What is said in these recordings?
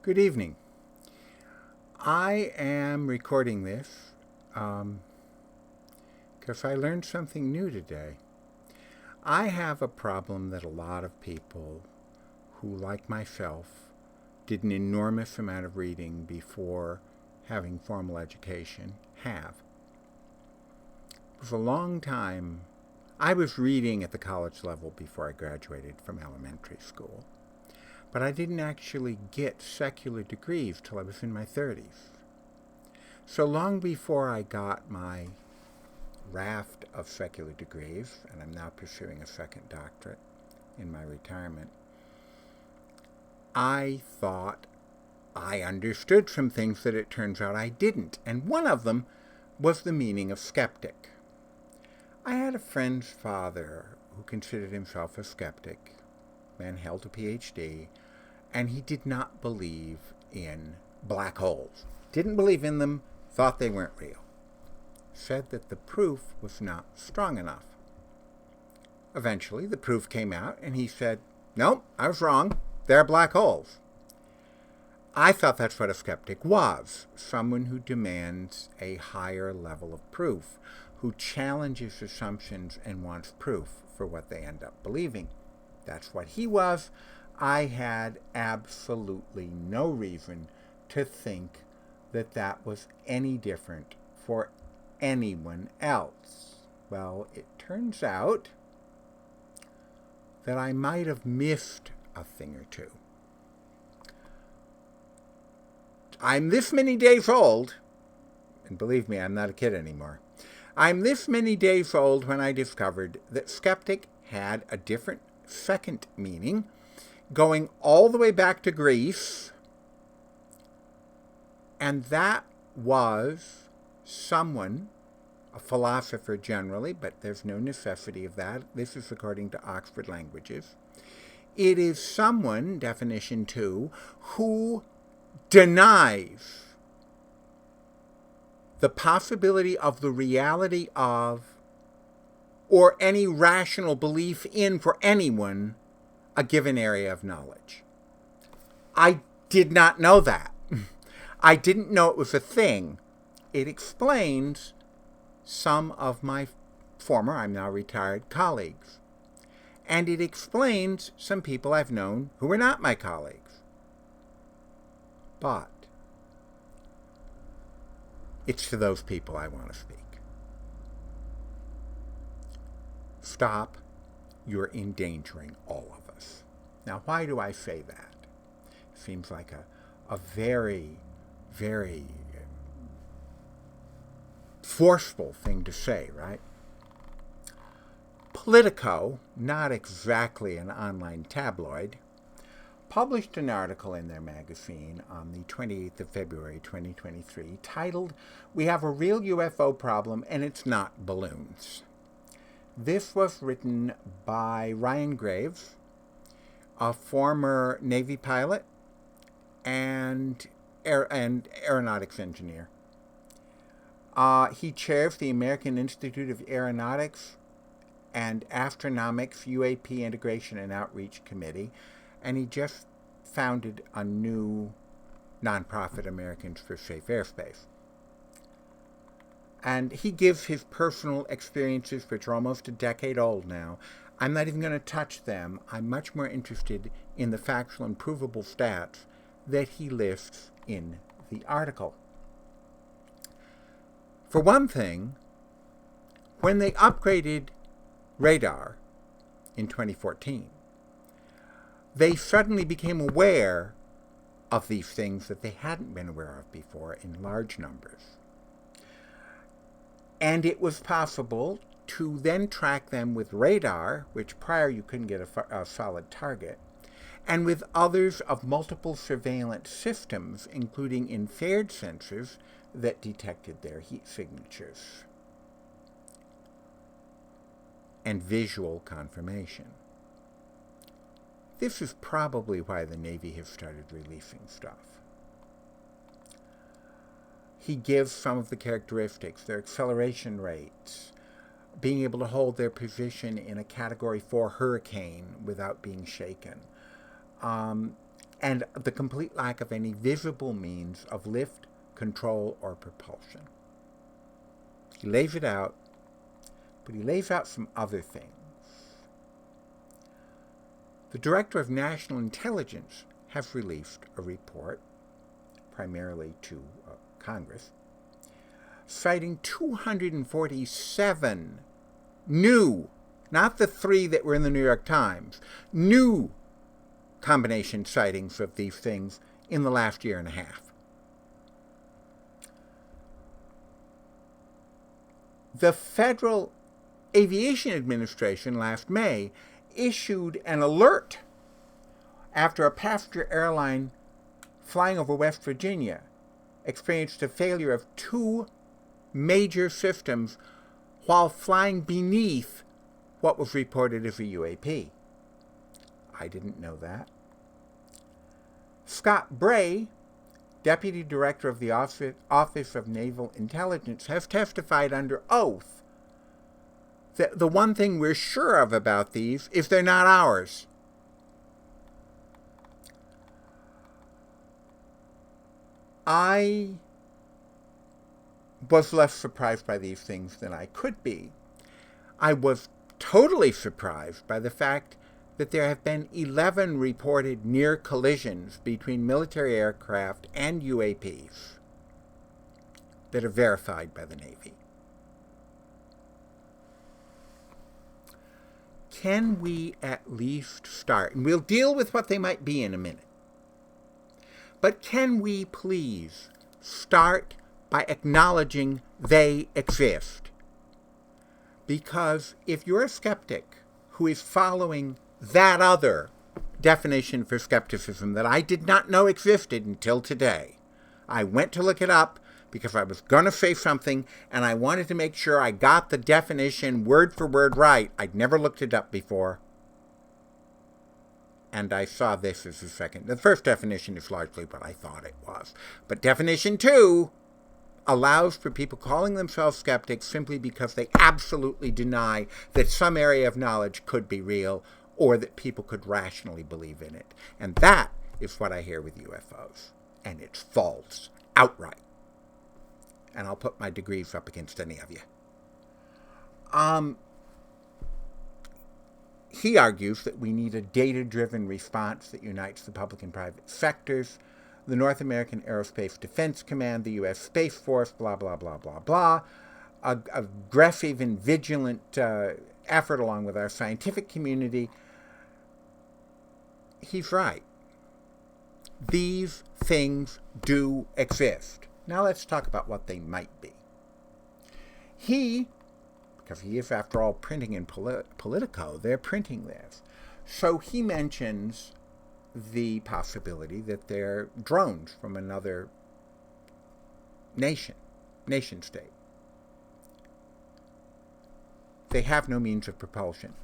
Good evening. I am recording this because I learned something new today. I have a problem that a lot of people who, like myself, did an enormous amount of reading before having formal education have. For a long time, I was reading at the college level before I graduated from elementary school. But I didn't actually get secular degrees till I was in my 30s. So long before I got my raft of secular degrees, and I'm now pursuing a second doctorate in my retirement, I thought I understood some things that it turns out I didn't, and one of them was the meaning of skeptic. I had a friend's father who considered himself a skeptic, man held a PhD, and he did not believe in black holes. Didn't believe in them, thought they weren't real. Said that the proof was not strong enough. Eventually, the proof came out, and he said, "No, I was wrong. They're black holes." I thought that's what a skeptic was, someone who demands a higher level of proof, who challenges assumptions and wants proof for what they end up believing. That's what he was. I had absolutely no reason to think that that was any different for anyone else. Well, it turns out that I might have missed a thing or two. I'm this many days old, and believe me, I'm not a kid anymore. I'm this many days old when I discovered that skeptic had a different second meaning, going all the way back to Greece, and that was someone, a philosopher generally, but there's no necessity of that. This is according to Oxford Languages. It is someone, definition 2, who denies the possibility of the reality of or any rational belief in for anyone a given area of knowledge. I did not know that. I didn't know it was a thing. It explains some of my former, I'm now retired, colleagues. And it explains some people I've known who were not my colleagues. But it's to those people I want to speak. Stop. You're endangering all of us. Now, why do I say that? Seems like a very, very forceful thing to say, right? Politico, not exactly an online tabloid, published an article in their magazine on the 28th of February 2023 titled, "We Have a Real UFO Problem and It's Not Balloons." This was written by Ryan Graves, a former Navy pilot and aeronautics engineer. He chairs the American Institute of Aeronautics and Astronomics UAP Integration and Outreach Committee, and he just founded a new nonprofit, Americans for Safe Airspace. And he gives his personal experiences, which are almost a decade old now. I'm not even going to touch them. I'm much more interested in the factual and provable stats that he lists in the article. For one thing, when they upgraded radar in 2014, they suddenly became aware of these things that they hadn't been aware of before in large numbers. And it was possible to then track them with radar, which prior you couldn't get a solid target, and with others of multiple surveillance systems, including infrared sensors that detected their heat signatures and visual confirmation. This is probably why the Navy has started releasing stuff. He gives some of the characteristics, their acceleration rates, being able to hold their position in a Category 4 hurricane without being shaken, and the complete lack of any visible means of lift, control, or propulsion. He lays it out, but he lays out some other things. The Director of National Intelligence has released a report, primarily to Congress, citing 247 new, not the 3 that were in the New York Times, new combination sightings of these things in the last year and a half. The Federal Aviation Administration last May issued an alert after a passenger airline flying over West Virginia experienced a failure of 2 major systems while flying beneath what was reported as a UAP. I didn't know that. Scott Bray, Deputy Director of the Office of Naval Intelligence, has testified under oath that the one thing we're sure of about these is they're not ours. I was less surprised by these things than I could be. I was totally surprised by the fact that there have been 11 reported near collisions between military aircraft and UAPs that are verified by the Navy. Can we at least start, and we'll deal with what they might be in a minute, but can we please start by acknowledging they exist? Because if you're a skeptic who is following that other definition for skepticism that I did not know existed until today, I went to look it up because I was going to say something and I wanted to make sure I got the definition word for word right. I'd never looked it up before. And I saw this as the second. The first definition is largely what I thought it was. But definition 2 allows for people calling themselves skeptics simply because they absolutely deny that some area of knowledge could be real or that people could rationally believe in it. And that is what I hear with UFOs. And it's false, outright. And I'll put my degrees up against any of you. He argues that we need a data-driven response that unites the public and private sectors, the North American Aerospace Defense Command, the U.S. Space Force, blah, blah, blah, blah, blah, aggressive and vigilant effort along with our scientific community. He's right. These things do exist. Now let's talk about what they might be. Because he is, after all, printing in Politico, they're printing this. So he mentions the possibility that they're drones from another nation state. They have no means of propulsion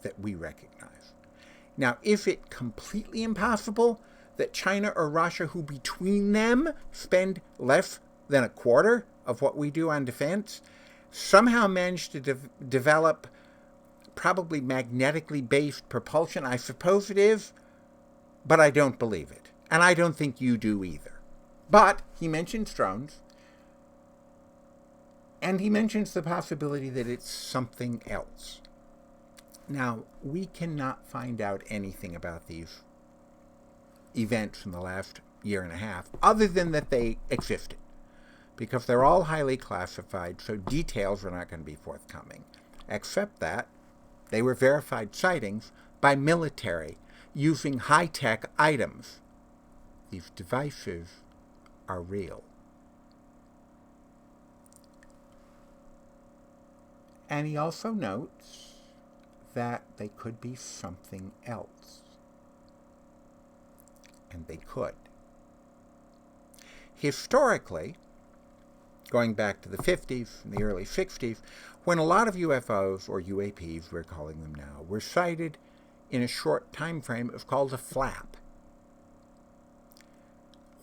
that we recognize. Now, is it completely impossible that China or Russia, who between them spend less than a quarter of what we do on defense, somehow managed to develop probably magnetically based propulsion? I suppose it is, but I don't believe it. And I don't think you do either. But he mentions drones, and he mentions the possibility that it's something else. Now, we cannot find out anything about these events in the last year and a half, other than that they existed, because they're all highly classified, so details are not going to be forthcoming, except that they were verified sightings by military using high-tech items. These devices are real. And he also notes that they could be something else. And they could. Historically, going back to the 50s and the early 60s, when a lot of UFOs, or UAPs we're calling them now, were sighted in a short time frame, it was called a flap.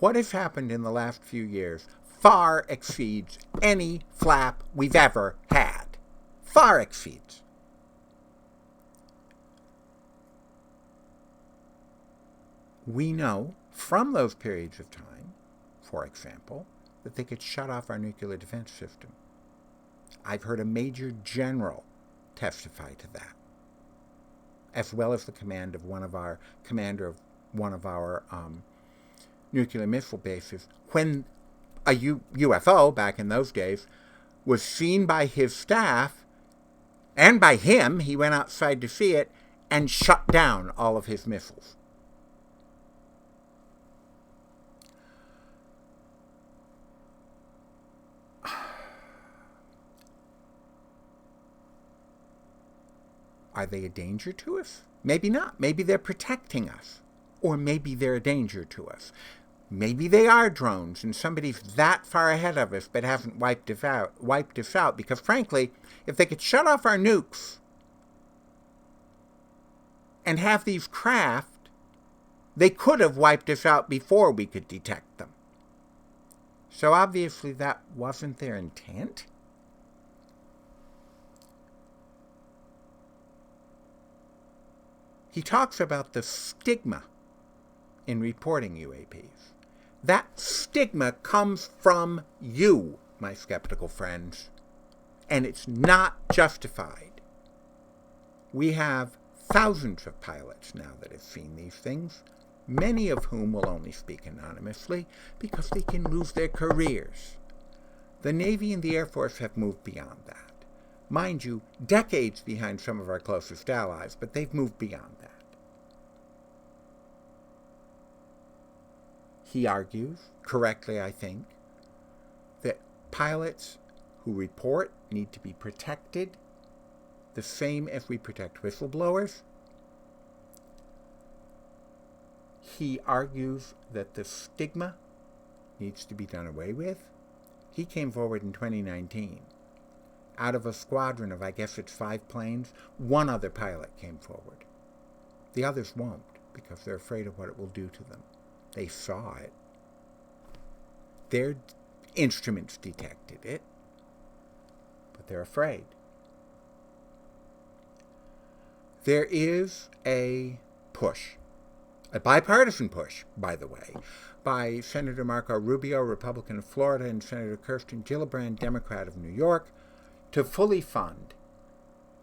What has happened in the last few years far exceeds any flap we've ever had. Far exceeds. We know from those periods of time, for example, that they could shut off our nuclear defense system. I've heard a major general testify to that, as well as the commander of one of our nuclear missile bases, when a UFO, back in those days, was seen by his staff and by him. He went outside to see it and shut down all of his missiles. Are they a danger to us? Maybe not. Maybe they're protecting us. Or maybe they're a danger to us. Maybe they are drones and somebody's that far ahead of us but hasn't wiped us out. Because frankly, if they could shut off our nukes and have these craft, they could have wiped us out before we could detect them. So obviously that wasn't their intent. He talks about the stigma in reporting UAPs. That stigma comes from you, my skeptical friends, and it's not justified. We have thousands of pilots now that have seen these things, many of whom will only speak anonymously because they can lose their careers. The Navy and the Air Force have moved beyond that. Mind you, decades behind some of our closest allies, but they've moved beyond that. He argues, correctly I think, that pilots who report need to be protected the same as we protect whistleblowers. He argues that the stigma needs to be done away with. He came forward in 2019. Out of a squadron of, I guess it's 5 planes, 1 other pilot came forward. The others won't, because they're afraid of what it will do to them. They saw it. Their instruments detected it, but they're afraid. There is a push, a bipartisan push, by the way, by Senator Marco Rubio, Republican of Florida, and Senator Kirsten Gillibrand, Democrat of New York, to fully fund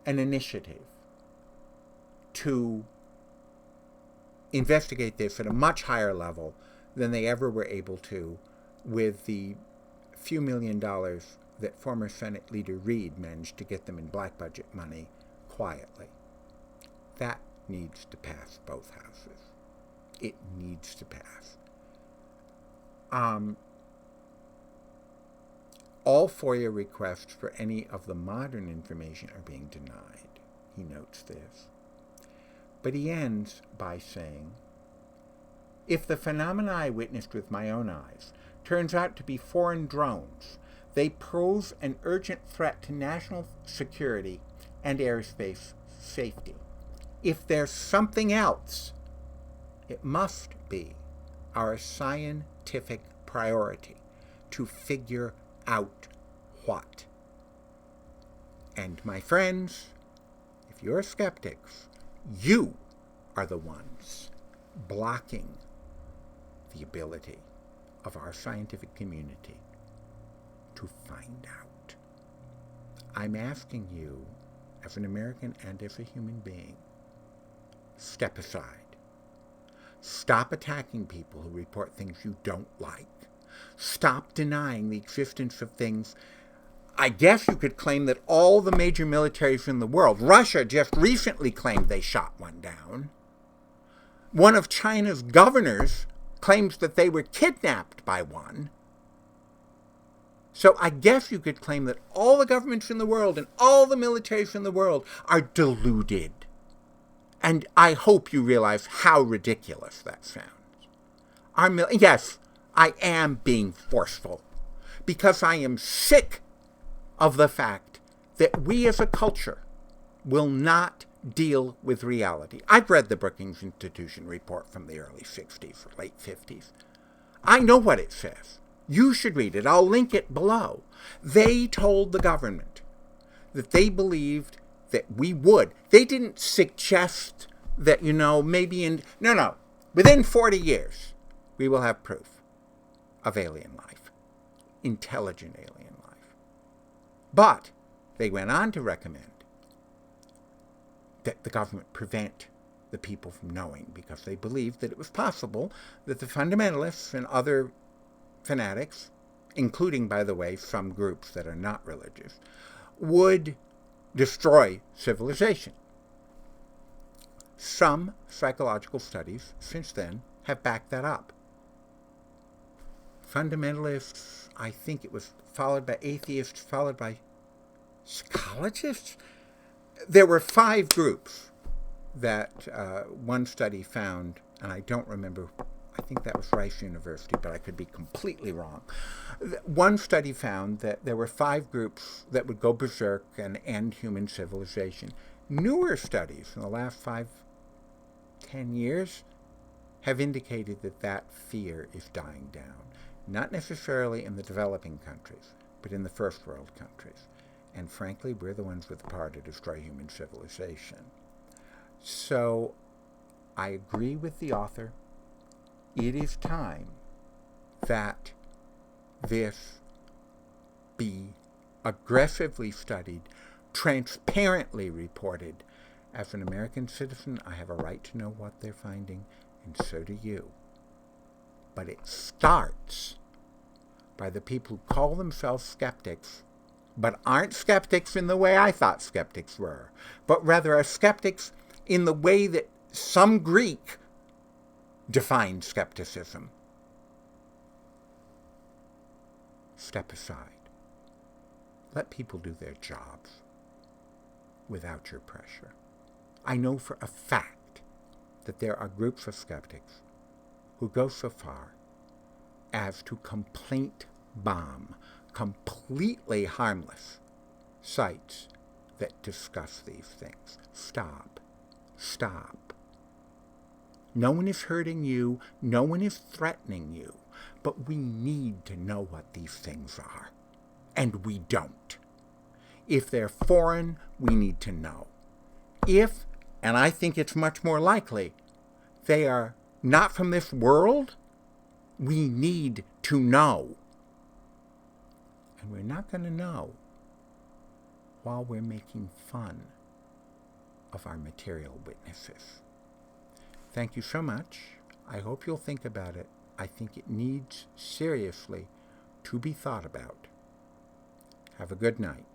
an initiative to investigate this at a much higher level than they ever were able to with the few $1 million that former Senate Leader Reid managed to get them in black budget money quietly. That needs to pass both houses. It needs to pass. All FOIA requests for any of the modern information are being denied. He notes this. But he ends by saying, if the phenomena I witnessed with my own eyes turns out to be foreign drones, they pose an urgent threat to national security and airspace safety. If there's something else, it must be our scientific priority to figure out what. And my friends, if you're skeptics, you are the ones blocking the ability of our scientific community to find out. I'm asking you, as an American and as a human being, step aside. Stop attacking people who report things you don't like. Stop denying the existence of things. I guess you could claim that all the major militaries in the world, Russia just recently claimed they shot one down. One of China's governors claims that they were kidnapped by one. So I guess you could claim that all the governments in the world and all the militaries in the world are deluded. And I hope you realize how ridiculous that sounds. Yes, I am being forceful because I am sick of the fact that we as a culture will not deal with reality. I've read the Brookings Institution report from the early 60s or late 50s. I know what it says. You should read it. I'll link it below. They told the government that they believed that we would. They didn't suggest that, maybe No. Within 40 years, we will have proof of alien life, intelligent alien life. But they went on to recommend that the government prevent the people from knowing, because they believed that it was possible that the fundamentalists and other fanatics, including, by the way, some groups that are not religious, would destroy civilization. Some psychological studies since then have backed that up. Fundamentalists, I think it was followed by atheists, followed by psychologists. There were 5 groups that one study found, and I don't remember, I think that was Rice University, but I could be completely wrong. One study found that there were 5 groups that would go berserk and end human civilization. Newer studies in the last 5-10 years have indicated that that fear is dying down. Not necessarily in the developing countries, but in the first world countries. And frankly, we're the ones with the power to destroy human civilization. So I agree with the author. It is time that this be aggressively studied, transparently reported. As an American citizen, I have a right to know what they're finding, and so do you. But it starts by the people who call themselves skeptics, but aren't skeptics in the way I thought skeptics were, but rather are skeptics in the way that some Greek defined skepticism. Step aside. Let people do their jobs without your pressure. I know for a fact that there are groups of skeptics who go so far as to complaint bomb completely harmless sites that discuss these things. Stop. Stop. No one is hurting you. No one is threatening you. But we need to know what these things are. And we don't. If they're foreign, we need to know. If, and I think it's much more likely, they are not from this world, we need to know. And we're not going to know while we're making fun of our material witnesses. Thank you so much. I hope you'll think about it. I think it needs seriously to be thought about. Have a good night.